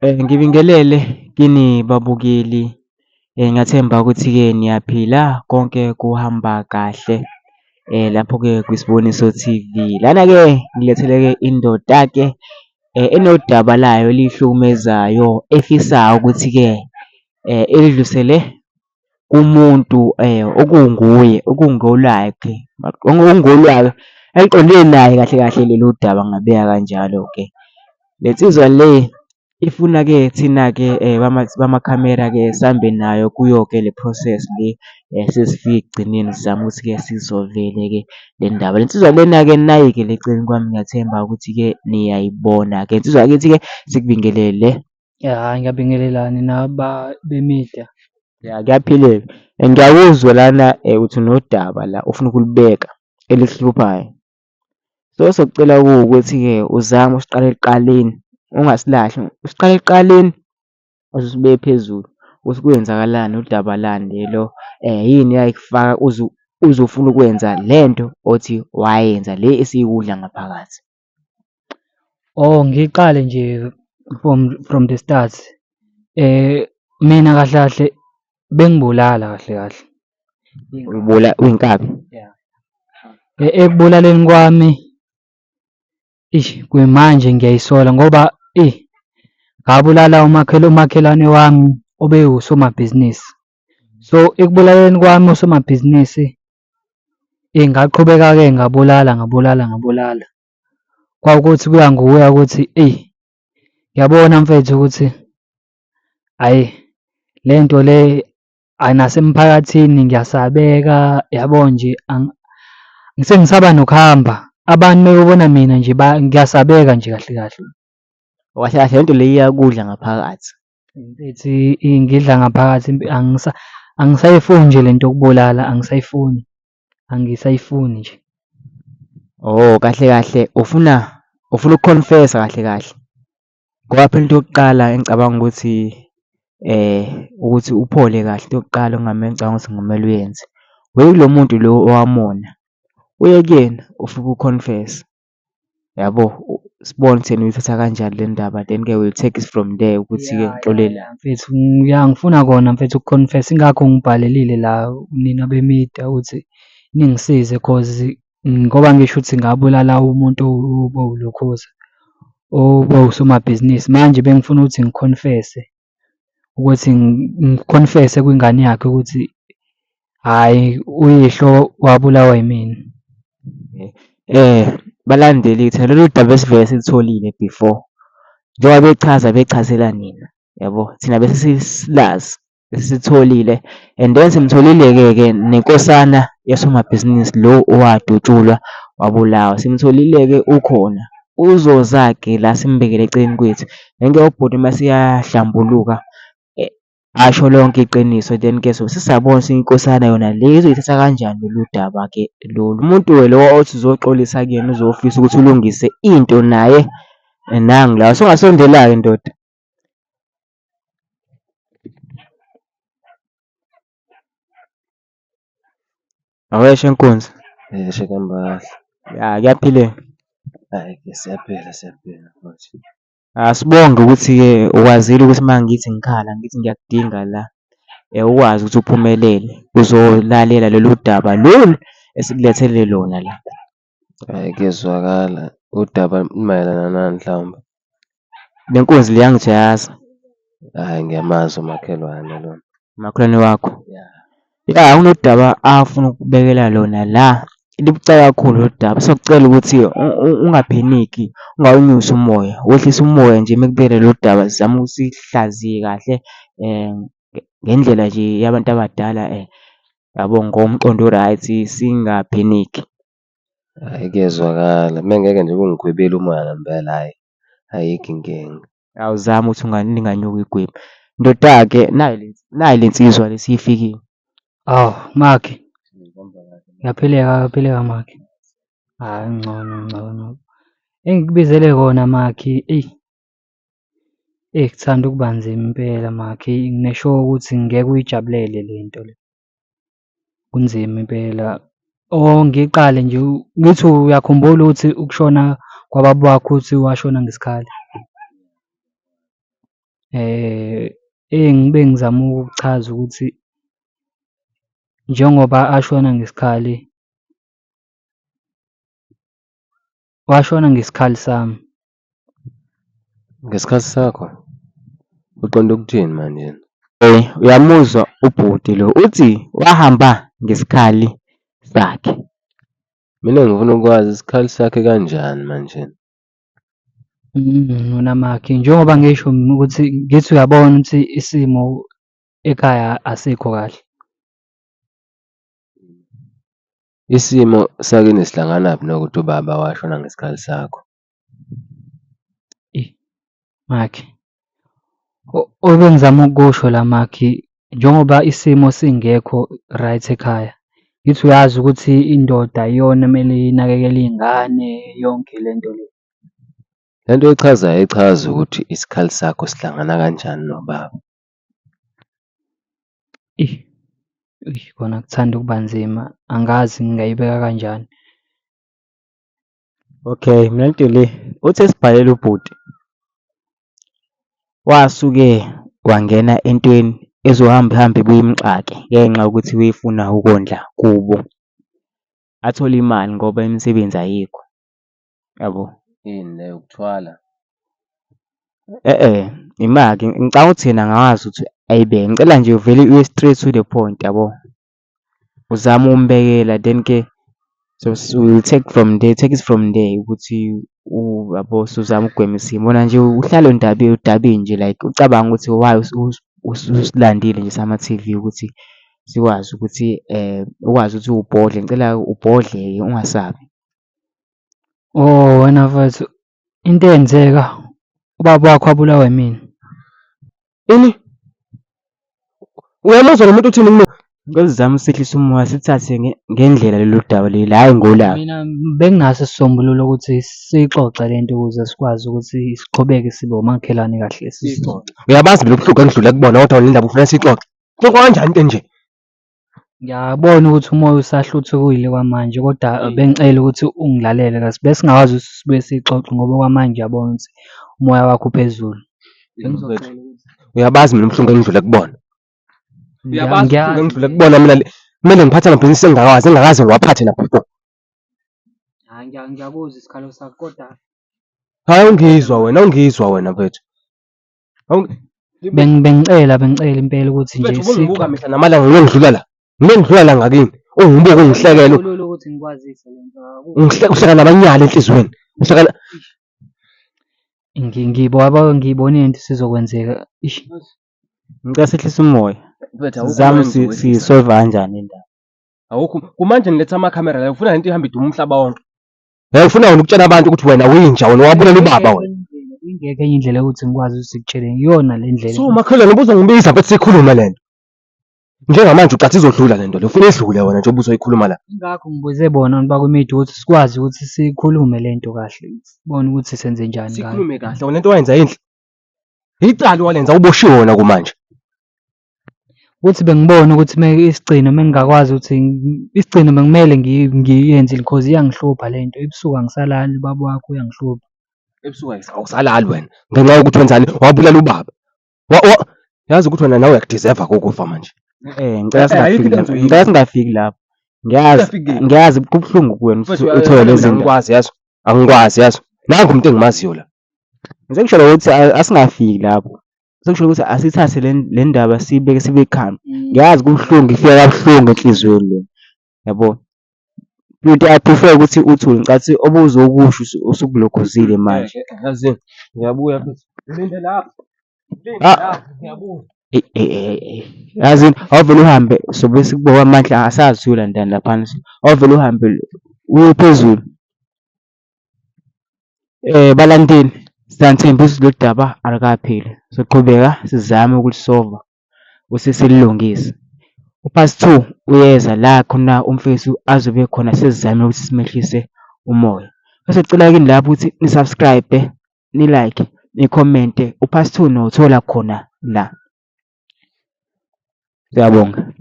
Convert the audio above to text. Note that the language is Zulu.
Ngibingelele kini babukeli. Ngiyathemba ukuthi-ke niyaphila, konke kuhamba kahle lapho-ke kwiSiboniso T_V. Lana-ke ngilethele-ke indoda-ke enodaba layo eliyihlukumezayo efisayo ukuthi-ke elidlulisele kumuntu okunguye, okungolwakhe, okungolwayo, eliqondene naye kahle kahle lelo daba ngingabeka kanjalo-ke. Le nsizwa le ifuna-ke thina-ke bamakhamera-ke sambe nayo kuyo-ke le process le sesifike ekugcineni sizame ukuthi-ke siyisolvele-ke le ndaba. Le nsizwa lena-ke nayi-ke le eceleni kwami ngiyathemba ukuthi-ke niyayibona-ke. Nsizwa yakithi-ke sikubingelele. Ya, ngiyabingelelani naba be-media. Ya, kuyaphileka. Ngiyakuzwa lana uthi unodaba la ufuna ukulibeka elikuhluphayo. So sokucela kuwe ukuthi-ke uzame usiqale ekuqaleni, ungasilahli, usiqale ekuqaleni uzusibeke phezulu ukuthi kwenzakalani, udaba lani lelo, yini eyayikufaka uze ufuna ukwenza lento othi wayenza le esiyikudla ngaphakathi. Oh, ngiqale nje from the start. Mina kahle kahle bengibulala kahle kahle. Uyinkabi. Yeah. Ekubulaleni kwami, kuyimanje ngiyayisola ngoba ngabulala umakhelwane wami obewusomabhizinisi. So ekubulaleni kwami usomabhizinisi, ngaqhubeka-ke ngabulala. Kwawukuthi kuya ngukuya ukuthi ngiyabona mfethu ukuthi hhayi le nto le nasemphakathini ngiyasabeka, yabo nje sengisaba nokuhamba. Abantu uma bebona mina nje ngiyasabeka nje kahle kahle. Kahle kahle lento le iyakudla ngaphakathi. Mfethu ngidla ngaphakathi angisayifuni nje le nto yokubulala, angisayifuni nje. Oh, kahle kahle ufuna ukukhonfesa kahle kahle. Ngoba phela into yokuqala engicabanga ukuthi uphole kahle, into yokuqala engicabanga ukuthi kungamele uyenze. Uye kulo muntu lo owamona, uye kuyena ufike ukhonfese, yabo, sibone thina uyithatha kanjani le ndaba, then-ke we'll take it from there ukuthi-ke ngixolelani. Mfethu ngifuna kona mfethu ukukhonfesa, ingakho ngibhalelile la nina be-media ukuthi ningisize cause ngoba ngisho ukuthi ngabulala umuntu obewulokhozi, obewusomabhizinisi. Manje bengifuna ukuthi ngikhonfese ukuthi ngikhonfese kwingane yakhe ukuthi hhayi uyihlo wabulawa yimina. Balandeli thina lolu daba esivele silitholile before, njengoba bechazela nina, yabo, thina bese silazi besitholile and then simtholile-ke nenkosana yasomabhizinisi lo owadutshulwa wabulawa. Simtholile-ke ukhona, uzoza-ke la simbekele eceleni kwethu. Then-ke ubhuti mase iyahlambuluka asho lonke iqiniso, then-ke sobe sesiyabona ukuthi inkosana yona le izoyithatha kanjani lolu daba-ke lolu. Umuntu-ke lo othi uzoxolisa kuyena uzofisa ukuthi ulungise into naye nangu la. Sungasondela-ke ndoda. Awesho Nkunzi. Shekamba kahle. Ya, kuyaphileka. Hhayi-ke siyaphila futhi. Sibonge ukuthi-ke ukwazile ukuthi uma ngithi ngikhala ngithi ngiyakudinga la ukwazi ukuthi uphumelele uzolalela lolu daba lolu esikulethele lona la. Hhayi kuyezwakala udaba lumayelana nani mhlawumbe? Le nkunzi liyangijayaza. Hhayi ngiyamazi umakhelwane lona. Umakhelwane wakho. Ya. Ya, kunodaba afuna ukubekela lona la. Libucayi kakhulu lolu daba. Sokucela ukuthi ungapheniki, ungawunyusi umoya, wehlise umoya nje uma kubekela lolu daba. Sizame ukuthi sihlaziye kahle ngendlela nje yabantu abadala yabo, ngomqondo o-right, singapheniki. Hhayi kuyezwakala. Uma ngeke nje ungigwebile umoya ngempela hhayi ayikho inkinga. Awuzame ukuthi linganyuki igwebu. Ndoda-ke nayi le nsizwa le siyifikile. Awu, Makhi, uyaphileka Makhi. Hhayi ngcono. Engikubizele kona Makhi, kuthanda ukuba nzima impela Makhi. Ngine-sure ukuthi ngeke uyijabulele le nto le. Kunzima impela. Oh, ngiqale nje ngithi uyakhumbula ukuthi ukushona kwababa wakho uthi washona ngesikhali? engibe ngizama ukuchaza ukuthi njengoba ashona ngesikhali, washona ngesikhali sami. Ngesikhathi sakho uqonde ukuthini manje? Uyamuzwa ubhuti lo uthi wahamba ngesikhali sakhe. Mina ngifuna ukwazi isikhali sakhe kanjani manje. Nona makhi, njengoba ngisho ukuthi ngithi uyabona ukuthi isimo ekhaya asikho kahle. Isimo sakini sihlanganaphi nokuthi ubaba washona ngesikhali sakho? Makhi, obengizama ukusho la makhi, njengoba isimo singekho right ekhaya, ngithi uyazi ukuthi indoda iyona ekumele inakekele iy'ngane yonke le nto le. Le nto echazayo echaza ukuthi isikhali sakho sihlangana kanjani nobaba. Kona kuthanda ukuba nzima, angazi ngingayibeka kanjani. Okay, mina into le uthi esibhalela ubhuti wasuke wangena entweni ezohamba ihambe kuyimxake ngenxa yokuthi wayefuna ukondla kubo. Athole imali ngoba imisebenzi ayikho. Yabo. Yini le yokuthwala? Imali ngicabanga ukuthi yena angawazi ukuthi ayibeke. Ngicela nje uvele uye straight to the point yabo. Uzame ukumbekela then ke so we'll take it from there ukuthi yabo suzama ukugwema isimo. Bona nje uhlale udabeni nje like ucabanga ukuthi why usilandile nje sama-T_V ukuthi sikwazi ukuthi ukwazi ukuthi ubhodle. Ngicela ubhodle ungasabi. Oh, wena mfethu, into eyenzeka ubaba wakho wabulawa yimina. Ini? Uyamuzwa lo muntu uthini kumina? Ngizama usehlisa umoya sithathe ngendlela lolu daba leli hhayi ngolaka. Mina benginaso isisombululo ukuthi siyixoxe le nto ukuze sikwazi ukuthi siqhubeke sibe omakhelwane kahle sixoxe. Uyabazi mina ubuhlungu engidlule kubona kodwa le ndaba ufuna siyixoxe. Kuxoxwa kanjani into enje? Ngiyabona ukuthi umoya usahluthukile kwamanje kodwa bengicela ukuthi ungilalele kahle. Bese singakwazi ukuthi sibuye siyixoxe ngoba kwamanje uyabona ukuthi umoya wakho uphezulu. Uyabazi mina ubuhlungu engidlule kubona. Uyabazi ubuhlungu Ngiyazi. engidlule kubona mina kumele ngiphathe amabhizinisi engingakaze ngiwaphathe napho. Ngiyakuzwa isikhalo sakho kodwa Hhayi ungizwa wena mfethu. bengicela impela ukuthi nje Mfethu ubungibuka mihla namalanga ngiyongidlula la ngakini. Ungibuke ungihlekele. ukuthi ngikwazise le nto. Uhleka namanyala enhliziyweni. Uhleka Ngiyibone into sizokwenzeka. Ngicela sehlise umoya. Sizame siyisolve kanjani indaba. Awukho kumanje niletha amakhamera la ufuna lento ihambe idume umhlaba wonke. Ufuna wena ukutshela abantu ukuthi wena uyinja wena wabulela ubaba wena. Ingekho enye indlela yokuthi ngikwazi ukuthi sikutshele iyona le ndlela. So makhelwane ubuzongibiza mfethu sikhulume le nto. Njengamanje ucathi izodlula le nto le ufuna idlule wena nje ubuzoyikhuluma la. Ingakho ngibuze bona bakwemedia ukuthi sikwazi ukuthi sikhulume le nto kahle. Sibone ukuthi senze njani ngayo. Sikhulume kahle wena into wayenza yinhle. Icala walenza uboshiwe wona kumanje. Ukuthi bengibona ukuthi isigcino mengingakwazi ukuthi isigcino bekumele ngiyenze because iyangihlupha le nto. Ebusuku angisalali ubaba wakho uyangihlupha. Ebusuku awusalali wena ngenxa yokuthi wenzani wabulala ubaba. Yazi ukuthi wena nawe uyakudeserva ukufa manje. Ngicela singafiki lapho. Ngiyazi kubuhlungu kuwena uthole lezi zinto. Angikwazi yazi. Nangu umuntu engimaziyo la. Ngisekusho ukuthi asingafiki lapho. Sekusho ukuthi asithathe le ndaba sibeke sibe ekhanda. Ngiyazi kubuhlungu ifika kabuhlungu enhliziyweni le. Yabo. Futhi I prefer ukuthi uthule ngicathi obuzokusho usukulokhuzile manje. Yazi ngiyabuya futhi. Ulinde lapho. Ngiyabuya. Yazi awuvele uhambe sobe sikuboka amandla asazi ulandana lapha. Awuvele uhambe uye phezulu. Balandeli siyathemba ukuthi lo daba alikapheli. Soqhubeka sizame ukulisolve ukuthi sililungise. U-part 2 uyeza la khona umfethu azobe khona sizame ukuthi simehlise umoya. Bese sicela kini lapho ukuthi ni-subscribe, ni-like, ni-comment. U-part 2 nothola khona la. Siyabonga.